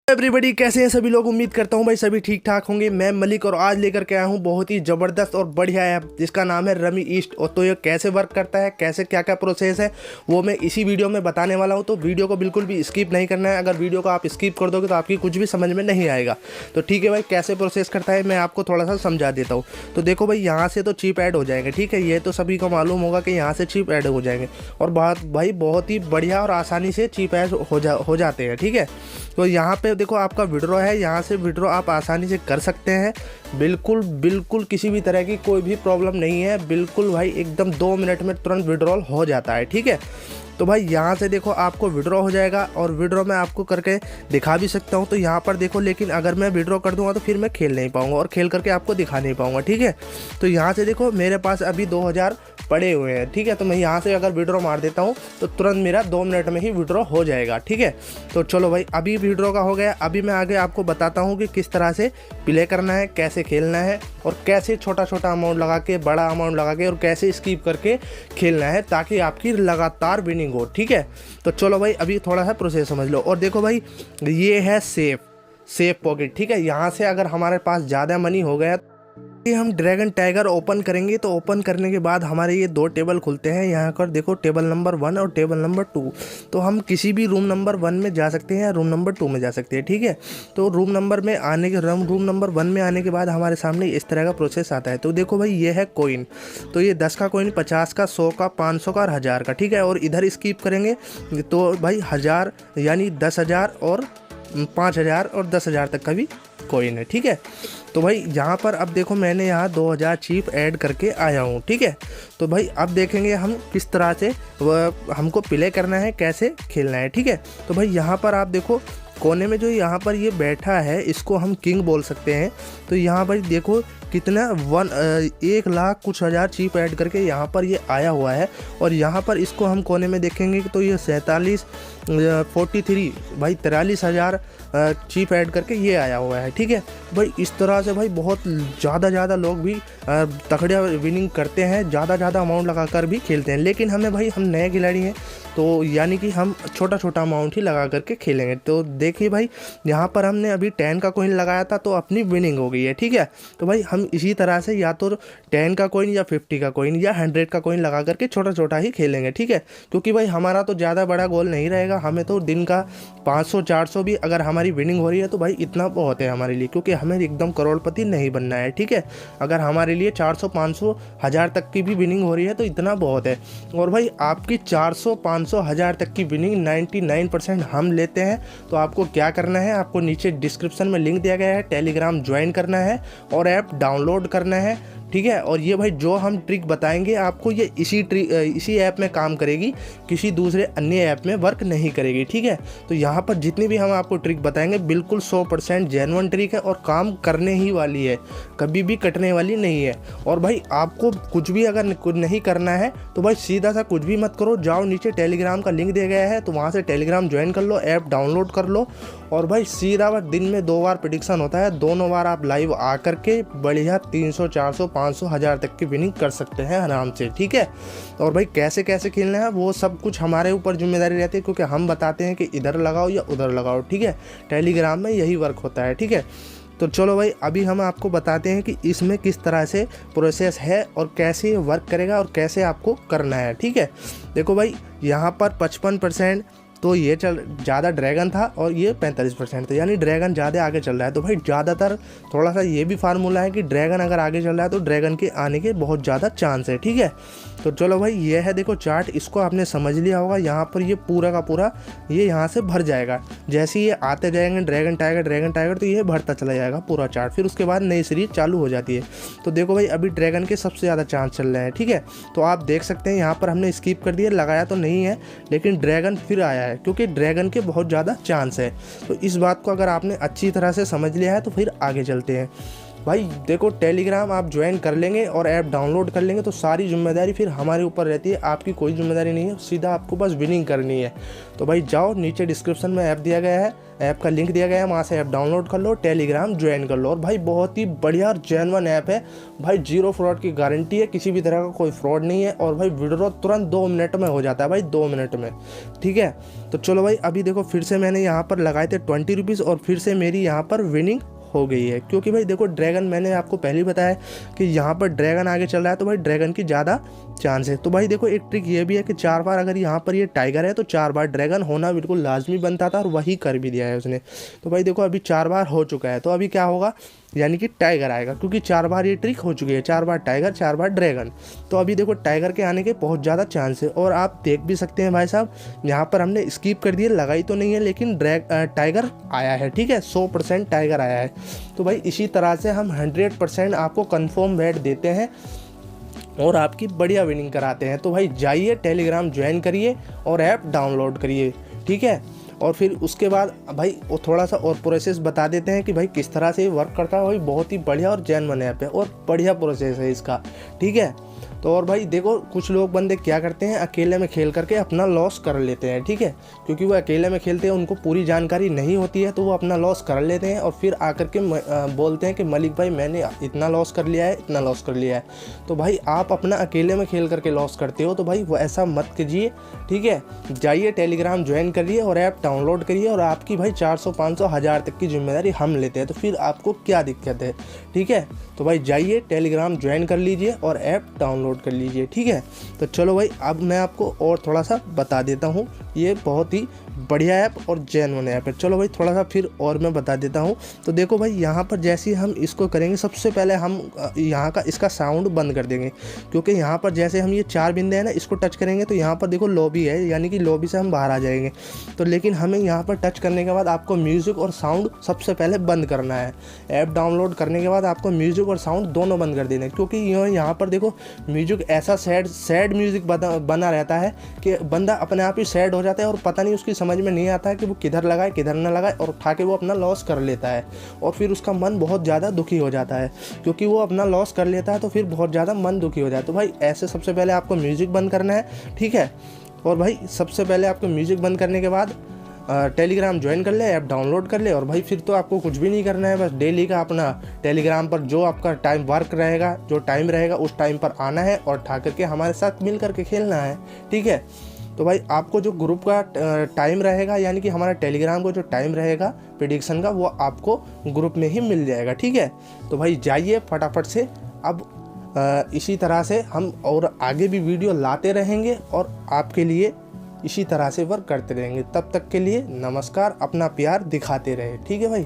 Everybody, कैसे हैं सभी लोग। उम्मीद करता हूं भाई सभी ठीक ठाक होंगे। मैं मलिक और आज लेकर के आया हूं बहुत ही ज़बरदस्त और बढ़िया ऐप जिसका नाम है रमी ईस्ट। और तो ये कैसे वर्क करता है, कैसे क्या क्या प्रोसेस है, वो मैं इसी वीडियो में बताने वाला हूं। तो वीडियो को बिल्कुल भी स्किप नहीं करना है। अगर वीडियो को आप स्किप कर दोगे तो आपकी कुछ भी समझ में नहीं आएगा। तो ठीक है भाई, कैसे प्रोसेस करता है मैं आपको थोड़ा सा समझा देता हूँ। तो देखो भाई, यहाँ से तो चिप ऐड हो जाएंगे, ठीक है। ये तो सभी को मालूम होगा कि यहाँ से चिप ऐड हो जाएंगे और बहुत ही बढ़िया और आसानी से चिप ऐड हो जाते हैं, ठीक है। तो यहाँ पे देखो आपका विड्रॉ है, यहाँ से विड्रॉ आप आसानी से कर सकते हैं। बिल्कुल किसी भी तरह की कोई भी प्रॉब्लम नहीं है। बिल्कुल भाई एकदम 2 मिनट में तुरंत विड्रॉल हो जाता है, ठीक है। तो भाई यहाँ से देखो आपको विड्रॉ हो जाएगा और विड्रॉ मैं आपको करके दिखा भी सकता हूँ। तो यहाँ पर देखो, लेकिन अगर मैं विड्रॉ कर दूंगा तो फिर मैं खेल नहीं पाऊंगा और खेल करके आपको दिखा नहीं पाऊंगा, ठीक है। तो यहाँ से देखो मेरे पास अभी 2000 पड़े हुए हैं, ठीक है। तो मैं यहाँ से अगर विड्रॉ मार देता हूँ तो तुरंत मेरा 2 मिनट में ही विड्रॉ हो जाएगा, ठीक है। तो चलो भाई, अभी विड्रॉ का हो गया। अभी मैं आगे आपको बताता हूँ कि किस तरह से प्ले करना है, कैसे खेलना है और कैसे छोटा छोटा अमाउंट लगा के, बड़ा अमाउंट लगा के और कैसे स्किप करके खेलना है ताकि आपकी लगातार विनिंग हो, ठीक है। तो चलो भाई, अभी थोड़ा सा प्रोसेस समझ लो। और देखो भाई, ये है सेफ पॉकेट, ठीक है। यहाँ से अगर हमारे पास ज़्यादा मनी हो गया, हम ड्रैगन टाइगर ओपन करेंगे तो ओपन करने के बाद हमारे ये 2 टेबल खुलते हैं। यहाँ पर देखो टेबल नंबर 1 और टेबल नंबर 2। तो हम किसी भी रूम नंबर 1 में जा सकते हैं या रूम नंबर 2 में जा सकते हैं, ठीक है। तो रूम नंबर 1 में आने के बाद हमारे सामने इस तरह का प्रोसेस आता है। तो देखो भाई, ये है कोइन। तो ये 10 का कोइन, 50 का, 100 का, 500 का और 1000 का, ठीक है। और इधर स्किप करेंगे तो भाई 1000 यानी 10,000 और 5,000 और 10,000 तक का भी कोइन है, ठीक है। तो भाई यहाँ पर अब देखो, मैंने यहाँ 2000 चिप ऐड करके आया हूँ, ठीक है। तो भाई अब देखेंगे हम किस तरह से हमको प्ले करना है, कैसे खेलना है, ठीक है। तो भाई यहाँ पर आप देखो कोने में जो यहाँ पर ये बैठा है, इसको हम किंग बोल सकते हैं। तो यहाँ भाई देखो कितना 1 लाख कुछ हज़ार चिप ऐड करके यहाँ पर ये आया हुआ है। और यहाँ पर इसको हम कोने में देखेंगे तो ये 43 भाई 43,000 चिप ऐड करके ये आया हुआ है, ठीक है। भाई इस तरह से भाई बहुत ज़्यादा लोग भी तगड़े विनिंग करते हैं, ज़्यादा अमाउंट लगा कर भी खेलते हैं। लेकिन हम नए खिलाड़ी हैं, तो यानी कि हम छोटा अमाउंट ही लगा करके खेलेंगे। तो देखिए भाई, यहाँ पर हमने अभी 10 का कोइन लगाया था तो अपनी विनिंग हो गई है, ठीक है। तो भाई हम इसी तरह से या तो 10 का कोइन या 50 का कोइन या 100 का कोइन लगा करके छोटा ही खेलेंगे, ठीक है। क्योंकि भाई हमारा तो ज़्यादा बड़ा गोल नहीं रहेगा। हमें तो दिन का 500-400 भी अगर हमारी विनिंग हो रही है तो भाई इतना बहुत है हमारे लिए, क्योंकि हमें एकदम करोड़पति नहीं बनना है, ठीक है। अगर हमारे लिए 400, 500, 1000 तक की भी विनिंग हो रही है तो इतना बहुत है। और भाई आपकी 400, 500, 1000 तक की विनिंग 99% हम लेते हैं। तो आपको क्या करना है, आपको नीचे डिस्क्रिप्शन में लिंक दिया गया है, टेलीग्राम ज्वाइन करना है और ऐप डाउनलोड करना है, ठीक है। और ये भाई जो हम ट्रिक बताएंगे आपको, ये इसी ऐप में काम करेगी, किसी दूसरे अन्य ऐप में वर्क नहीं करेगी, ठीक है। तो यहाँ पर जितनी भी हम आपको ट्रिक बताएंगे बिल्कुल 100% जेन्युइन ट्रिक है और काम करने ही वाली है, कभी भी कटने वाली नहीं है। और भाई आपको कुछ भी अगर कुछ नहीं करना है तो भाई सीधा सा कुछ भी मत करो, जाओ नीचे टेलीग्राम का लिंक दिया गया है तो वहाँ से टेलीग्राम ज्वाइन कर लो, ऐप डाउनलोड कर लो और भाई सीधा दिन में 2 बार प्रेडिक्शन होता है, दोनों बार आप लाइव आकर के बढ़िया 300, 400, 500, 1000 तक की विनिंग कर सकते हैं आराम से, ठीक है। और भाई कैसे खेलना है वो सब कुछ हमारे ऊपर जिम्मेदारी रहती है, क्योंकि हम बताते हैं कि इधर लगाओ या उधर लगाओ, ठीक है। टेलीग्राम में यही वर्क होता है, ठीक है। तो चलो भाई, अभी हम आपको बताते हैं कि इसमें किस तरह से प्रोसेस है और कैसे ये वर्क करेगा और कैसे आपको करना है, ठीक है। देखो भाई, यहाँ पर 55% तो ये ज़्यादा ड्रैगन था और ये 45% था, यानी ड्रैगन ज़्यादा आगे चल रहा है। तो भाई ज़्यादातर थोड़ा सा ये भी फार्मूला है कि ड्रैगन अगर आगे चल रहा है तो ड्रैगन के आने के बहुत ज़्यादा चांस है, ठीक है। तो चलो भाई, ये है देखो चार्ट, इसको आपने समझ लिया होगा। यहाँ पर ये पूरा का पूरा ये यहाँ से भर जाएगा। जैसे ये आते जाएंगे ड्रैगन टाइगर तो ये भरता चला जाएगा पूरा चार्ट, फिर उसके बाद नई सीरीज चालू हो जाती है। तो देखो भाई, अभी ड्रैगन के सबसे ज़्यादा चांस चल रहे हैं, ठीक है। तो आप देख सकते हैं यहाँ पर हमने स्किप कर दिया, लगाया तो नहीं है लेकिन ड्रैगन फिर आया है, क्योंकि ड्रैगन के बहुत ज़्यादा चांस है। तो इस बात को अगर आपने अच्छी तरह से समझ लिया है तो फिर आगे चलते हैं। भाई देखो टेलीग्राम आप ज्वाइन कर लेंगे और ऐप डाउनलोड कर लेंगे तो सारी जिम्मेदारी फिर हमारे ऊपर रहती है, आपकी कोई जिम्मेदारी नहीं है, सीधा आपको बस विनिंग करनी है। तो भाई जाओ, नीचे डिस्क्रिप्शन में ऐप दिया गया है, ऐप का लिंक दिया गया है, वहाँ से ऐप डाउनलोड कर लो, टेलीग्राम ज्वाइन कर लो। और भाई बहुत ही बढ़िया और जेन्युइन ऐप है भाई, 0 फ्रॉड की गारंटी है, किसी भी तरह का कोई फ्रॉड नहीं है। और भाई विड्रॉ तुरंत 2 मिनट में हो जाता है भाई, 2 मिनट में, ठीक है। तो चलो भाई अभी देखो फिर से मैंने यहाँ पर लगाए थे 20 रुपीज़ और फिर से मेरी यहाँ पर विनिंग हो गई है, क्योंकि भाई देखो ड्रैगन, मैंने आपको पहले ही बताया कि यहाँ पर ड्रैगन आगे चल रहा है तो भाई ड्रैगन की ज़्यादा चांस है। तो भाई देखो एक ट्रिक ये भी है कि 4 बार अगर यहाँ पर ये टाइगर है तो 4 बार ड्रैगन होना बिल्कुल लाजमी बनता था और वही कर भी दिया है उसने। तो भाई देखो अभी 4 बार हो चुका है, तो अभी क्या होगा, यानी कि टाइगर आएगा, क्योंकि 4 बार ये ट्रिक हो चुकी है, 4 बार टाइगर 4 बार ड्रैगन। तो अभी देखो टाइगर के आने के बहुत ज़्यादा चांस है। और आप देख भी सकते हैं भाई साहब, यहाँ पर हमने स्किप कर दिए, लगाई तो नहीं है लेकिन टाइगर आया है, ठीक है, 100% टाइगर आया है। तो भाई इसी तरह से हम 100% आपको कन्फर्म बेट देते हैं और आपकी बढ़िया विनिंग कराते हैं। तो भाई जाइए टेलीग्राम ज्वाइन करिए और ऐप डाउनलोड करिए, ठीक है। और फिर उसके बाद भाई वो थोड़ा सा और प्रोसेस बता देते हैं कि भाई किस तरह से ये वर्क करता है। भाई बहुत ही बढ़िया और जेन्युइन ऐप है और बढ़िया प्रोसेस है इसका, ठीक है। तो और भाई देखो कुछ लोग बंदे क्या करते हैं, अकेले में खेल करके अपना लॉस कर लेते हैं, ठीक है, क्योंकि वो अकेले में खेलते हैं, उनको पूरी जानकारी नहीं होती है, तो वो अपना लॉस कर लेते हैं और फिर आकर के बोलते हैं कि मलिक भाई मैंने इतना लॉस कर लिया है, इतना लॉस कर लिया है। तो भाई आप अपना अकेले में खेल करके लॉस करते हो, तो भाई वो ऐसा मत कीजिए, ठीक है। जाइए टेलीग्राम ज्वाइन करिए और ऐप डाउनलोड करिए और आपकी भाई 400 500 1000 तक की जिम्मेदारी हम लेते हैं, तो फिर आपको क्या दिक्कत है, ठीक है। तो भाई जाइए टेलीग्राम ज्वाइन कर लीजिए और ऐप डाउनलोड कर लीजिए, ठीक है। तो चलो भाई अब मैं आपको और थोड़ा सा बता देता हूँ, ये बहुत ही बढ़िया ऐप और जेन्युइन ऐप है। चलो भाई थोड़ा सा फिर और मैं बता देता हूँ। तो देखो भाई यहाँ पर जैसे हम इसको करेंगे, सबसे पहले हम यहाँ का इसका साउंड बंद कर देंगे, क्योंकि यहाँ पर जैसे हम ये 4 बिंदे हैं ना, इसको टच करेंगे तो यहाँ पर देखो लॉबी है, यानी कि लॉबी से हम बाहर आ जाएंगे। तो लेकिन हमें यहाँ पर टच करने के बाद आपको म्यूज़िक और साउंड सबसे पहले बंद करना है। ऐप डाउनलोड करने के बाद आपको म्यूज़िक और साउंड दोनों बंद कर देने, क्योंकि यहाँ पर देखो म्यूज़िक ऐसा सैड म्यूज़िक बना रहता है कि बंदा अपने आप ही सैड हो जाता है और पता नहीं, उसकी समझ में नहीं आता है कि वो किधर लगाए किधर ना लगाए, और उठा के वो अपना लॉस कर लेता है और फिर उसका मन बहुत ज़्यादा दुखी हो जाता है, क्योंकि वो अपना लॉस कर लेता है तो फिर बहुत ज़्यादा मन दुखी हो जाता है। तो भाई ऐसे सबसे पहले आपको म्यूज़िक बंद करना है, ठीक है। और भाई सबसे पहले आपको म्यूज़िक बंद करने के बाद टेलीग्राम ज्वाइन कर ले, ऐप डाउनलोड कर ले, और भाई फिर तो आपको कुछ भी नहीं करना है, बस डेली का अपना टेलीग्राम पर जो आपका टाइम वर्क रहेगा, जो टाइम रहेगा उस टाइम पर आना है और उठा करके हमारे साथ मिल करके खेलना है, ठीक है। तो भाई आपको जो ग्रुप का टाइम रहेगा, यानी कि हमारा टेलीग्राम को जो टाइम रहेगा प्रेडिक्शन का, वो आपको ग्रुप में ही मिल जाएगा, ठीक है। तो भाई जाइए फटाफट से। अब इसी तरह से हम और आगे भी वीडियो लाते रहेंगे और आपके लिए इसी तरह से वर्क करते रहेंगे। तब तक के लिए नमस्कार, अपना प्यार दिखाते रहे, ठीक है भाई।